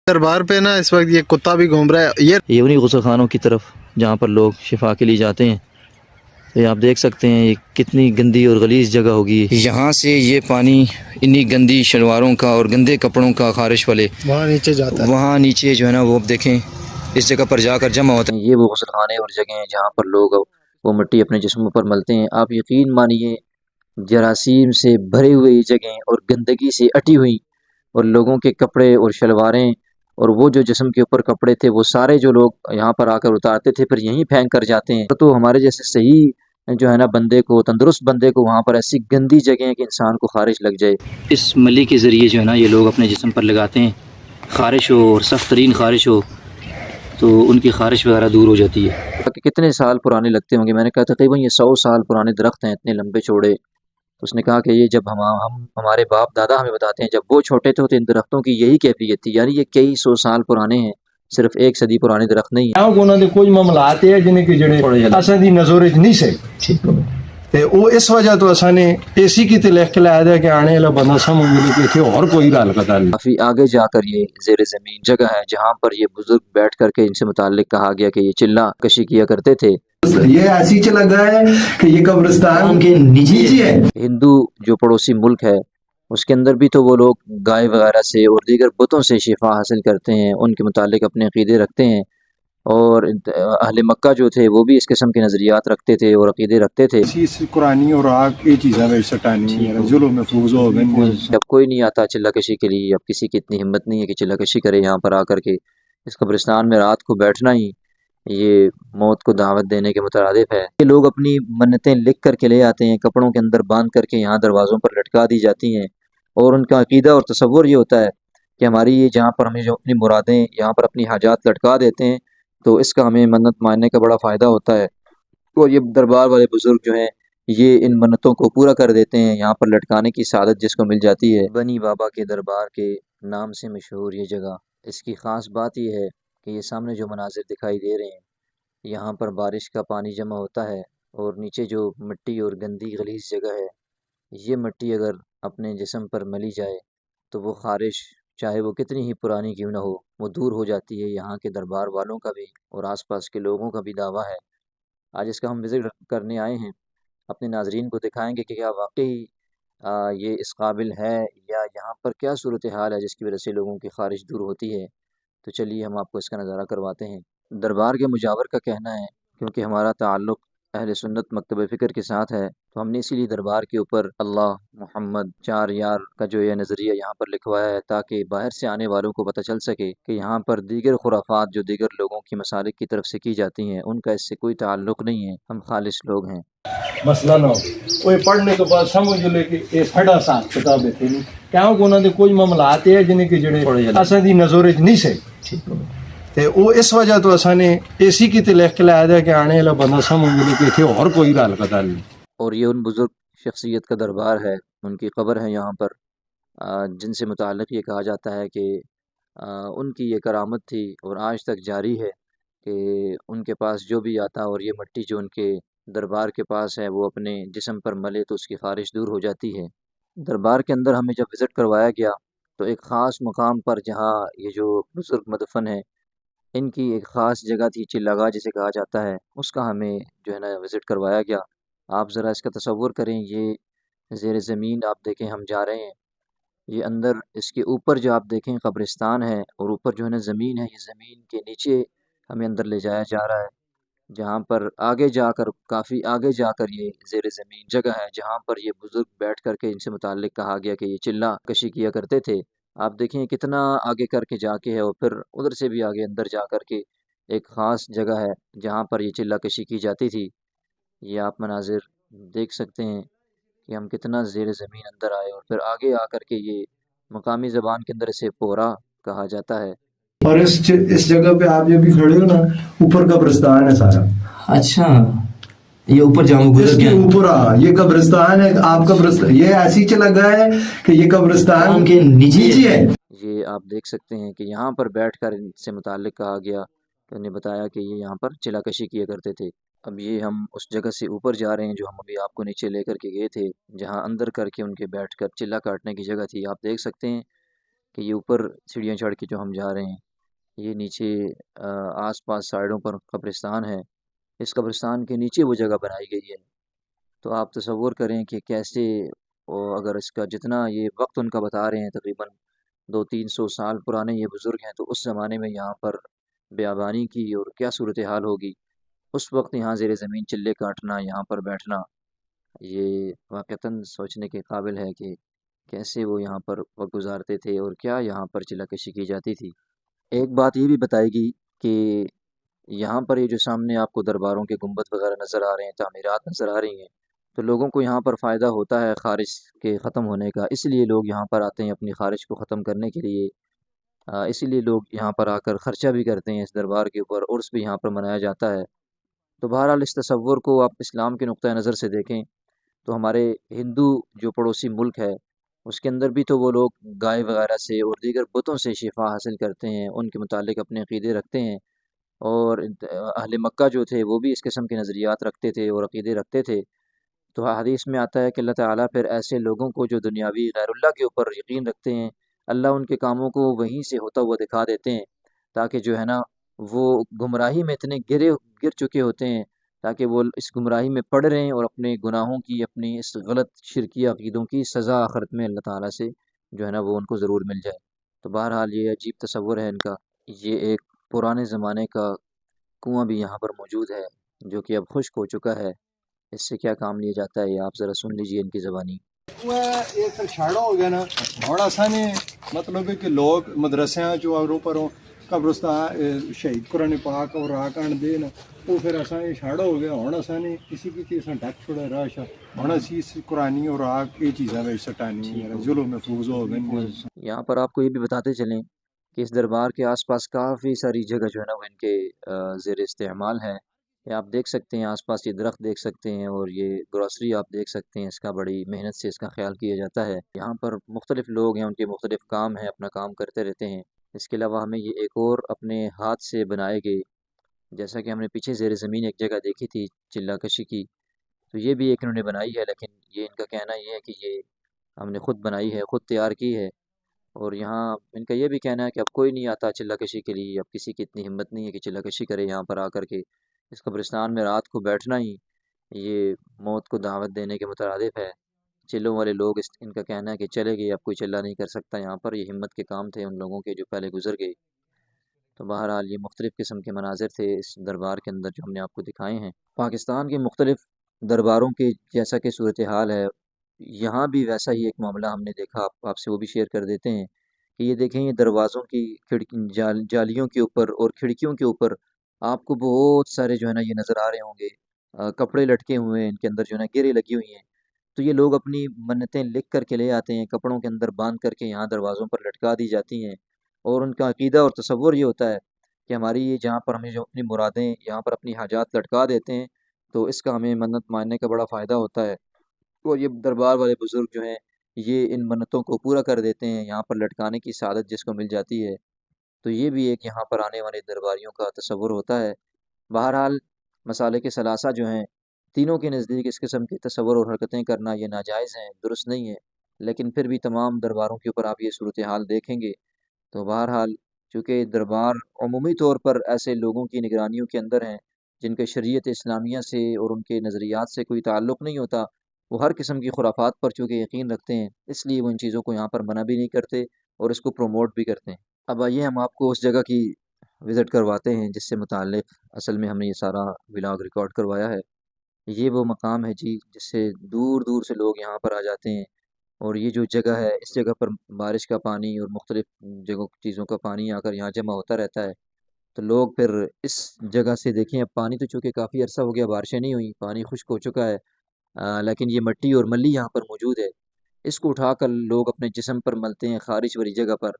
دربار پہ نا اس وقت یہ کتا بھی گھوم رہا ہے. یہ انہیں غسل خانوں کی طرف جہاں پر لوگ شفا کے لیے جاتے ہیں. تو یہ آپ دیکھ سکتے ہیں یہ کتنی گندی اور غلیظ جگہ ہوگی. یہاں سے یہ پانی انہی گندی شلواروں کا اور گندے کپڑوں کا خارش والے وہاں نیچے جاتا ہے. وہاں نیچے جو ہے نا وہ دیکھیں اس جگہ پر جا کر جمع ہوتے ہیں. یہ وہ غسل خانے اور جگہیں ہیں جہاں پر لوگ وہ مٹی اپنے جسموں پر ملتے ہیں. آپ یقین مانیے جراثیم سے بھرے ہوئے یہ جگہیں اور گندگی سے اٹی ہوئی اور لوگوں کے کپڑے اور شلواریں اور وہ جو جسم کے اوپر کپڑے تھے وہ سارے جو لوگ یہاں پر آ کر اتارتے تھے پھر یہیں پھینک کر جاتے ہیں. تو ہمارے جیسے صحیح جو ہے نا بندے کو تندرست بندے کو وہاں پر ایسی گندی جگہ ہیں کہ انسان کو خارش لگ جائے. اس ملی کے ذریعے جو ہے نا یہ لوگ اپنے جسم پر لگاتے ہیں. خارش ہو اور سخت ترین خارش ہو تو ان کی خارش وغیرہ دور ہو جاتی ہے. کتنے سال پرانے لگتے ہوں گے. میں نے کہا تقریباً یہ 100 سال پرانے درخت ہیں اتنے لمبے چوڑے. اس نے کہا کہ یہ جب ہم ہمارے باپ دادا ہمیں بتاتے ہیں جب وہ چھوٹے تھے تو ان درختوں کی یہی کیفیت تھی. یعنی یہ کئی 100 سال پرانے ہیں صرف ایک صدی پرانے درخت نہیں ہیں. انہوں نے کوئی معاملات ہے جنہیں کہ جڑے اساں دی نظر وچ نہیں سے تے او اس وجہ تو اساں نے اسی کی تے لکھ کے لایا ہے کہ آنے والا بندہ سمجھ لے کہ اتنے اور کوئی گل پتہ نہیں. کافی آگے جا کر یہ زیر زمین جگہ ہے جہاں پر یہ بزرگ بیٹھ کر کے ان سے متعلق کہا گیا کہ یہ چلہ کشی کیا کرتے تھے. یہ ایسی چ لگا ہے کہ یہ قبرستان کے نیچے ہے. ہندو جو پڑوسی ملک ہے اس کے اندر بھی تو وہ لوگ گائے وغیرہ سے اور دیگر بتوں سے شفا حاصل کرتے ہیں. ان کے متعلق اپنے عقیدے رکھتے ہیں اور اہل مکہ جو تھے وہ بھی اس قسم کے نظریات رکھتے تھے اور عقیدے رکھتے تھے. اس قرآنی اور آگ یہ چیزیں میں سٹانی ظلم محفوظ ہو گئے. اب کوئی نہیں آتا چلہ کشی کے لیے. اب کسی کی اتنی ہمت نہیں ہے کہ چلہ کشی کرے یہاں پر آ کر کے. اس قبرستان میں رات کو بیٹھنا ہی یہ موت کو دعوت دینے کے مترادف ہے. یہ لوگ اپنی منتیں لکھ کر کے لے آتے ہیں کپڑوں کے اندر باندھ کر کے یہاں دروازوں پر لٹکا دی جاتی ہیں اور ان کا عقیدہ اور تصور یہ ہوتا ہے کہ ہماری یہ جہاں پر ہمیں جو اپنی مرادیں یہاں پر اپنی حاجات لٹکا دیتے ہیں تو اس کا ہمیں منت ماننے کا بڑا فائدہ ہوتا ہے. اور یہ دربار والے بزرگ جو ہیں یہ ان منتوں کو پورا کر دیتے ہیں. یہاں پر لٹکانے کی سعادت جس کو مل جاتی ہے. بنی بابا کے دربار کے نام سے مشہور یہ جگہ. اس کی خاص بات یہ ہے کہ یہ سامنے جو مناظر دکھائی دے رہے ہیں یہاں پر بارش کا پانی جمع ہوتا ہے اور نیچے جو مٹی اور گندی غلیظ جگہ ہے یہ مٹی اگر اپنے جسم پر ملی جائے تو وہ خارش چاہے وہ کتنی ہی پرانی کیوں نہ ہو وہ دور ہو جاتی ہے. یہاں کے دربار والوں کا بھی اور آس پاس کے لوگوں کا بھی دعویٰ ہے. آج اس کا ہم وزٹ کرنے آئے ہیں. اپنے ناظرین کو دکھائیں گے کہ کیا واقعی یہ اس قابل ہے یا یہاں پر کیا صورتحال ہے جس کی وجہ سے لوگوں کی خارش دور ہوتی ہے. تو چلیے ہم آپ کو اس کا نظارہ کرواتے ہیں. دربار کے مجاور کا کہنا ہے کیونکہ ہمارا تعلق اہل سنت مکتب فکر کے ساتھ ہے تو ہم نے اسی لیے دربار کے اوپر اللہ محمد 4 یار کا جو یہ نظریہ یہاں پر لکھوایا ہے تاکہ باہر سے آنے والوں کو پتہ چل سکے کہ یہاں پر دیگر خرافات جو دیگر لوگوں کی مسالک کی طرف سے کی جاتی ہیں ان کا اس سے کوئی تعلق نہیں ہے. ہم خالص لوگ ہیں. مسئلہ نہ ہو وہ پڑھنے کے بعد سمجھ لے کہ یہ ساڈا ساتھ کتاب دیتے نہیں کیوں کہ انہوں نے کوئی معاملات ہے جنہیں کہ جڑے اساں دی نظر وچ نہیں سے تے او اس وجہ تو اساں نے اسی کی تے لکھ کے لایا ہے کہ آنے والا بندہ سمجھ لے کہ اتنے اور کوئی گل پتہ نہیں. اور یہ ان بزرگ شخصیت کا دربار ہے. ان کی قبر ہے یہاں پر جن سے متعلق یہ کہا جاتا ہے کہ ان کی یہ کرامت تھی اور آج تک جاری ہے کہ ان کے پاس جو بھی آتا اور یہ مٹی جو ان کے دربار کے پاس ہے وہ اپنے جسم پر ملے تو اس کی خارش دور ہو جاتی ہے. دربار کے اندر ہمیں جب وزٹ کروایا گیا تو ایک خاص مقام پر جہاں یہ جو بزرگ مدفن ہے ان کی ایک خاص جگہ تھی چلہ گاہ جسے کہا جاتا ہے اس کا ہمیں جو ہے نا وزٹ کروایا گیا. آپ ذرا اس کا تصور کریں. یہ زیر زمین آپ دیکھیں ہم جا رہے ہیں. یہ اندر اس کے اوپر جو آپ دیکھیں قبرستان ہے اور اوپر جو ہے نا زمین ہے. یہ زمین کے نیچے ہمیں اندر لے جایا جا رہا ہے جہاں پر آگے جا کر کافی آگے جا کر یہ زیر زمین جگہ ہے جہاں پر یہ بزرگ بیٹھ کر کے ان سے متعلق کہا گیا کہ یہ چلہ کشی کیا کرتے تھے. آپ دیکھیں کتنا آگے کر کے جا کے ہے اور پھر ادھر سے بھی آگے اندر جا کر کے ایک خاص جگہ ہے جہاں پر یہ چلہ کشی کی جاتی تھی. یہ آپ مناظر دیکھ سکتے ہیں کہ ہم کتنا زیر زمین اندر آئے اور پھر آگے آ کر کے یہ مقامی زبان کے اندر اسے پورا کہا جاتا ہے. اور اس جگہ پہ آپ جب بھی کھڑے ہو نا اوپر قبرستان ہے سارا. اچھا یہ اوپر جاؤں اس کے اوپر یہ قبرستان ہے. آپ قبرستان یہ ایسی چ لگا ہے کہ یہ قبرستان کے نیچے ہے. یہ آپ دیکھ سکتے ہیں کہ یہاں پر بیٹھ کر ان سے متعلق کہا گیا کہ انہیں بتایا کہ یہ یہاں پر چلہ کشی کیا کرتے تھے. اب یہ ہم اس جگہ سے اوپر جا رہے ہیں جو ہم ابھی آپ کو نیچے لے کر کے گئے تھے جہاں اندر کر کے ان کے بیٹھ کر چلہ کاٹنے کی جگہ تھی. آپ دیکھ سکتے ہیں کہ یہ اوپر سیڑھیاں چڑھ کے جو ہم جا رہے ہیں، یہ نیچے آس پاس سائڈوں پر قبرستان ہے، اس قبرستان کے نیچے وہ جگہ بنائی گئی ہے۔ تو آپ تصور کریں کہ کیسے، اگر اس کا جتنا یہ وقت ان کا بتا رہے ہیں، تقریباً 200-300 سال پرانے یہ بزرگ ہیں، تو اس زمانے میں یہاں پر بیابانی کی اور کیا صورتحال ہوگی اس وقت، یہاں زیر زمین چلے کاٹنا، یہاں پر بیٹھنا، یہ واقعتاً سوچنے کے قابل ہے کہ کیسے وہ یہاں پر وقت گزارتے تھے اور کیا یہاں پر چلہ کشی کی جاتی تھی۔ ایک بات یہ بھی بتائے گی کہ یہاں پر یہ جو سامنے آپ کو درباروں کے گنبد وغیرہ نظر آ رہے ہیں، تعمیرات نظر آ رہی ہیں، تو لوگوں کو یہاں پر فائدہ ہوتا ہے خارج کے ختم ہونے کا، اس لیے لوگ یہاں پر آتے ہیں اپنی خارج کو ختم کرنے کے لیے۔ اسی لیے لوگ یہاں پر آ کر خرچہ بھی کرتے ہیں اس دربار کے اوپر، عرس بھی یہاں پر منایا جاتا ہے۔ تو بہرحال اس تصور کو آپ اسلام کے نقطہ نظر سے دیکھیں تو ہمارے ہندو جو پڑوسی ملک ہے، اس کے اندر بھی تو وہ لوگ گائے وغیرہ سے اور دیگر بتوں سے شفا حاصل کرتے ہیں، ان کے متعلق اپنے عقیدے رکھتے ہیں، اور اہل مکہ جو تھے وہ بھی اس قسم کے نظریات رکھتے تھے اور عقیدے رکھتے تھے۔ تو حدیث میں آتا ہے کہ اللہ تعالیٰ پھر ایسے لوگوں کو جو دنیاوی غیر اللہ کے اوپر یقین رکھتے ہیں، اللہ ان کے کاموں کو وہیں سے ہوتا ہوا دکھا دیتے ہیں، تاکہ جو ہے نا وہ گمراہی میں اتنے گر چکے ہوتے ہیں، تاکہ وہ اس گمراہی میں پڑ رہے ہیں اور اپنے گناہوں کی، اپنی اس غلط شرکی عقیدوں کی سزا آخرت میں اللہ تعالیٰ سے جو ہے نا وہ ان کو ضرور مل جائے۔ تو بہرحال یہ عجیب تصور ہے ان کا۔ یہ ایک پرانے زمانے کا کنواں بھی یہاں پر موجود ہے جو کہ اب خشک ہو چکا ہے، اس سے کیا کام لیا جاتا ہے یہ آپ ذرا سن لیجئے ان کی زبانی۔ وہ ایک چھاڑا ہو گیا نا، اور آسانی مطلب ہے کہ لوگ مدرسے جو اور پروں قبرستان شہید قرآن پاک اور راہ دے نا، وہ پھر آسانی چھاڑا ہو گیا، ہوں آسانی کسی کی چیز ڈک چھوڑا راہ شاہ ہوں اسی قرآنی اور راہ یہ چیزیں سٹانی ظلم محفوظ ہو گئے۔ یہاں پر آپ کو یہ بھی بتاتے چلیں کہ اس دربار کے آس پاس کافی ساری جگہ جو ہے نا وہ ان کے زیر استعمال ہے۔ یہ آپ دیکھ سکتے ہیں، آس پاس یہ درخت دیکھ سکتے ہیں، اور یہ گروسری آپ دیکھ سکتے ہیں، اس کا بڑی محنت سے اس کا خیال کیا جاتا ہے۔ یہاں پر مختلف لوگ ہیں، ان کے مختلف کام ہیں، اپنا کام کرتے رہتے ہیں۔ اس کے علاوہ ہمیں یہ ایک اور اپنے ہاتھ سے بنائے گئے، جیسا کہ ہم نے پیچھے زیر زمین ایک جگہ دیکھی تھی چلہ کشی کی، تو یہ بھی ایک انہوں نے بنائی ہے، لیکن یہ ان کا کہنا یہ ہے کہ یہ ہم نے خود بنائی ہے، خود تیار کی ہے۔ اور یہاں ان کا یہ بھی کہنا ہے کہ اب کوئی نہیں آتا چلہ کشی کے لیے، اب کسی کی اتنی ہمت نہیں ہے کہ چلہ کشی کرے یہاں پر آ کر کے۔ اس قبرستان میں رات کو بیٹھنا ہی یہ موت کو دعوت دینے کے مترادف ہے۔ چلوں والے لوگ ان کا کہنا ہے کہ چلے گئے، اب کوئی چلہ نہیں کر سکتا یہاں پر، یہ ہمت کے کام تھے ان لوگوں کے جو پہلے گزر گئے۔ تو بہرحال یہ مختلف قسم کے مناظر تھے اس دربار کے اندر جو ہم نے آپ کو دکھائے ہیں۔ پاکستان کے مختلف درباروں کے جیسا کہ صورتحال ہے، یہاں بھی ویسا ہی ایک معاملہ ہم نے دیکھا، آپ سے وہ بھی شیئر کر دیتے ہیں کہ یہ دیکھیں، یہ دروازوں کی جالیوں کے اوپر اور کھڑکیوں کے اوپر آپ کو بہت سارے جو ہے نا یہ نظر آ رہے ہوں گے، کپڑے لٹکے ہوئے ہیں، ان کے اندر جو ہے نا گرے لگی ہوئی ہیں۔ تو یہ لوگ اپنی منتیں لکھ کر کے لے آتے ہیں، کپڑوں کے اندر باندھ کر کے یہاں دروازوں پر لٹکا دی جاتی ہیں، اور ان کا عقیدہ اور تصور یہ ہوتا ہے کہ ہماری یہ جہاں پر ہمیں جو اپنی مرادیں یہاں پر اپنی حاجات لٹکا دیتے ہیں، تو اس کا ہمیں منت ماننے کا بڑا فائدہ ہوتا ہے، اور یہ دربار والے بزرگ جو ہیں یہ ان منتوں کو پورا کر دیتے ہیں، یہاں پر لٹکانے کی سعادت جس کو مل جاتی ہے۔ تو یہ بھی ایک یہاں پر آنے والے درباریوں کا تصور ہوتا ہے۔ بہرحال مسالک ثلاثہ جو ہیں، تینوں کے نزدیک اس قسم کے تصور اور حرکتیں کرنا یہ ناجائز ہیں، درست نہیں ہے، لیکن پھر بھی تمام درباروں کے اوپر آپ یہ صورتحال دیکھیں گے۔ تو بہرحال چونکہ دربار عمومی طور پر ایسے لوگوں کی نگرانیوں کے اندر ہیں جن کے شریعت اسلامیہ سے اور ان کے نظریات سے کوئی تعلق نہیں ہوتا، وہ ہر قسم کی خرافات پر چونکہ یقین رکھتے ہیں، اس لیے وہ ان چیزوں کو یہاں پر منع بھی نہیں کرتے اور اس کو پروموٹ بھی کرتے ہیں۔ اب آئیے ہم آپ کو اس جگہ کی وزٹ کرواتے ہیں جس سے متعلق اصل میں ہم نے یہ سارا ولاگ ریکارڈ کروایا ہے۔ یہ وہ مقام ہے جی جس سے دور دور سے لوگ یہاں پر آ جاتے ہیں، اور یہ جو جگہ ہے اس جگہ پر بارش کا پانی اور مختلف جگہوں چیزوں کا پانی آ کر یہاں جمع ہوتا رہتا ہے۔ تو لوگ پھر اس جگہ سے دیکھیں، اب پانی تو چونکہ کافی عرصہ ہو گیا بارشیں نہیں ہوئی، پانی خشک ہو چکا ہے، لیکن یہ مٹی اور ملی یہاں پر موجود ہے، اس کو اٹھا کر لوگ اپنے جسم پر ملتے ہیں خارش والی جگہ پر،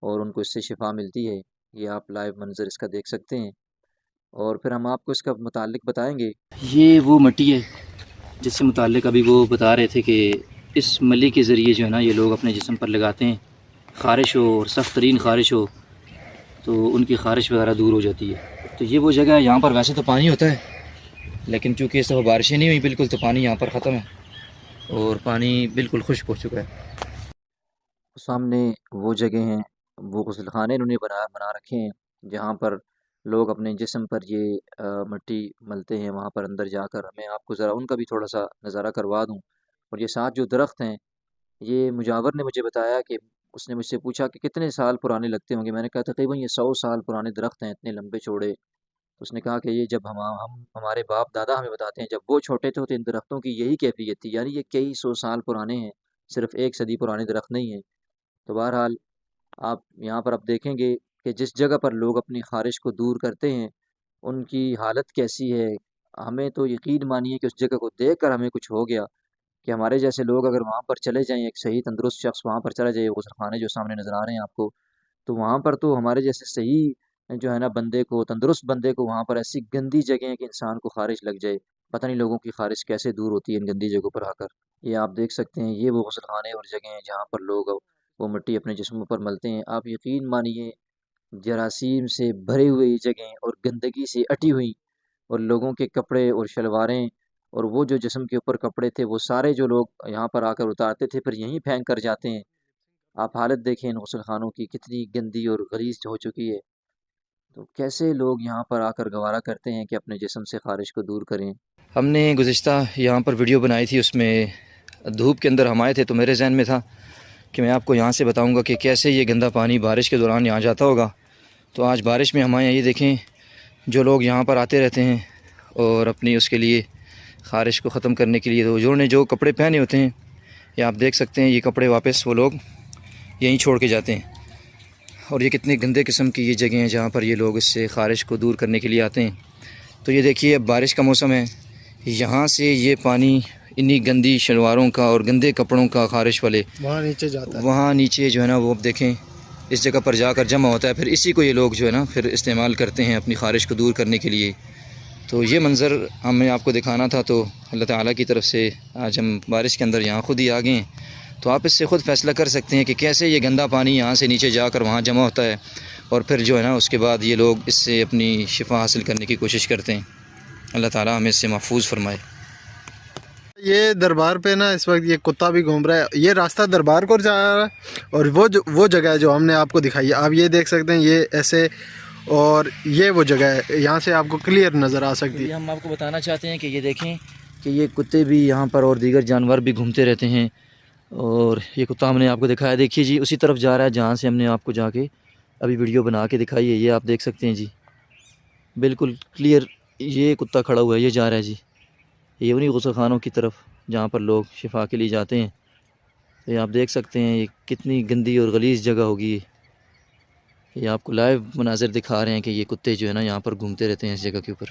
اور ان کو اس سے شفا ملتی ہے۔ یہ آپ لائیو منظر اس کا دیکھ سکتے ہیں، اور پھر ہم آپ کو اس کا متعلق بتائیں گے۔ یہ وہ مٹی ہے جس سے متعلق ابھی وہ بتا رہے تھے کہ اس ملی کے ذریعے جو ہے نا یہ لوگ اپنے جسم پر لگاتے ہیں، خارش ہو اور سخت ترین خارش ہو تو ان کی خارش وغیرہ دور ہو جاتی ہے۔ تو یہ وہ جگہ ہے، یہاں پر ویسے تو پانی ہوتا ہے لیکن چونکہ اس دفعہ بارشیں نہیں ہوئی بالکل، تو پانی یہاں پر ختم ہے اور پانی بالکل خشک ہو چکا ہے۔ سامنے وہ جگہ ہیں، وہ غسل خانے انہوں نے بنا رکھے ہیں جہاں پر لوگ اپنے جسم پر یہ مٹی ملتے ہیں، وہاں پر اندر جا کر میں آپ کو ذرا ان کا بھی تھوڑا سا نظارہ کروا دوں۔ اور یہ ساتھ جو درخت ہیں، یہ مجاور نے مجھے بتایا کہ اس نے مجھ سے پوچھا کہ کتنے سال پرانے لگتے ہوں گے، میں نے کہا تقریباً یہ 100 سال پرانے درخت ہیں، اتنے لمبے چوڑے۔ تو اس نے کہا کہ یہ جب ہمارے باپ دادا ہمیں بتاتے ہیں جب وہ چھوٹے تھے تو ان درختوں کی یہی کیفیت تھی، یعنی یہ کئی سو سال پرانے ہیں، صرف ایک صدی پرانے درخت نہیں ہیں۔ تو بہرحال آپ یہاں پر اب دیکھیں گے کہ جس جگہ پر لوگ اپنی خارش کو دور کرتے ہیں ان کی حالت کیسی ہے۔ ہمیں تو یقین مانیے کہ اس جگہ کو دیکھ کر ہمیں کچھ ہو گیا کہ ہمارے جیسے لوگ اگر وہاں پر چلے جائیں، ایک صحیح تندرست شخص وہاں پر چلا جائے، غسل خانے جو سامنے نظر آ رہے ہیں آپ کو، تو وہاں پر تو ہمارے جیسے صحیح جو ہے نا بندے کو، تندرست بندے کو، وہاں پر ایسی گندی جگہ ہے کہ انسان کو خارش لگ جائے۔ پتہ نہیں لوگوں کی خارش کیسے دور ہوتی ہے ان گندی جگہوں پر آ کر۔ یہ آپ دیکھ سکتے ہیں، یہ وہ غسل خانے اور جگہیں ہیں جہاں پر لوگ وہ مٹی اپنے جسموں پر ملتے ہیں۔ آپ یقین مانیے جراثیم سے بھری ہوئی جگہیں اور گندگی سے اٹی ہوئی، اور لوگوں کے کپڑے اور شلواریں اور وہ جو جسم کے اوپر کپڑے تھے وہ سارے جو لوگ یہاں پر آ کر اتارتے تھے پھر یہیں پھینک کر جاتے ہیں۔ آپ حالت دیکھیں ان غسل خانوں کی کتنی گندی اور غلیظ ہو چکی ہے، تو کیسے لوگ یہاں پر آ کر گوارا کرتے ہیں کہ اپنے جسم سے خارش کو دور کریں۔ ہم نے گزشتہ یہاں پر ویڈیو بنائی تھی، اس میں دھوپ کے اندر ہم آئے تھے، تو میرے ذہن میں تھا کہ میں آپ کو یہاں سے بتاؤں گا کہ کیسے یہ گندا پانی بارش کے دوران یہاں جاتا ہوگا۔ تو آج بارش میں ہم آئے ہیں، یہ دیکھیں جو لوگ یہاں پر آتے رہتے ہیں اور اپنی اس کے لیے خارش کو ختم کرنے کے لیے تو انہوں نے جو کپڑے پہنے ہوتے ہیں، یہ آپ دیکھ سکتے ہیں، یہ کپڑے واپس وہ لوگ یہیں چھوڑ کے جاتے ہیں۔ اور یہ کتنے گندے قسم کی یہ جگہیں ہیں جہاں پر یہ لوگ اس سے خارش کو دور کرنے کے لیے آتے ہیں۔ تو یہ دیکھیے اب بارش کا موسم ہے، یہاں سے یہ پانی انہی گندی شلواروں کا اور گندے کپڑوں کا خارش والے وہاں نیچے جاتا ہے، وہاں نیچے جو ہے نا وہ اب دیکھیں اس جگہ پر جا کر جمع ہوتا ہے، پھر اسی کو یہ لوگ جو ہے نا پھر استعمال کرتے ہیں اپنی خارش کو دور کرنے کے لیے۔ تو یہ منظر ہمیں آپ کو دکھانا تھا، تو اللہ تعالیٰ کی طرف سے آج ہم بارش کے اندر یہاں خود ہی آ گئے ہیں۔ تو آپ اس سے خود فیصلہ کر سکتے ہیں کہ کیسے یہ گندا پانی یہاں سے نیچے جا کر وہاں جمع ہوتا ہے، اور پھر جو ہے نا اس کے بعد یہ لوگ اس سے اپنی شفا حاصل کرنے کی کوشش کرتے ہیں۔ اللہ تعالیٰ ہمیں اس سے محفوظ فرمائے۔ یہ دربار پہ نا اس وقت یہ کتا بھی گھوم رہا ہے، یہ راستہ دربار کو جا رہا ہے، اور وہ جگہ ہے جو ہم نے آپ کو دکھائی ہے، آپ یہ دیکھ سکتے ہیں، یہ ایسے، اور یہ وہ جگہ ہے یہاں سے آپ کو کلیئر نظر آ سکتی ہے۔ یہ ہم آپ کو بتانا چاہتے ہیں کہ یہ دیکھیں کہ یہ کتے بھی یہاں پر اور دیگر جانور بھی گھومتے رہتے ہیں، اور یہ کتا ہم نے آپ کو دکھایا، دیکھیے جی اسی طرف جا رہا ہے جہاں سے ہم نے آپ کو جا کے ابھی ویڈیو بنا کے دکھائی ہے۔ یہ آپ دیکھ سکتے ہیں جی، بالکل کلیئر یہ کتا کھڑا ہوا ہے، یہ جا رہا ہے جی، یہ انہی غسل خانوں کی طرف جہاں پر لوگ شفا کے لیے جاتے ہیں۔ تو یہ آپ دیکھ سکتے ہیں یہ کتنی گندی اور غلیظ جگہ ہوگی۔ یہ آپ کو لائیو مناظر دکھا رہے ہیں کہ یہ کتے جو ہے نا یہاں پر گھومتے رہتے ہیں اس جگہ کے اوپر۔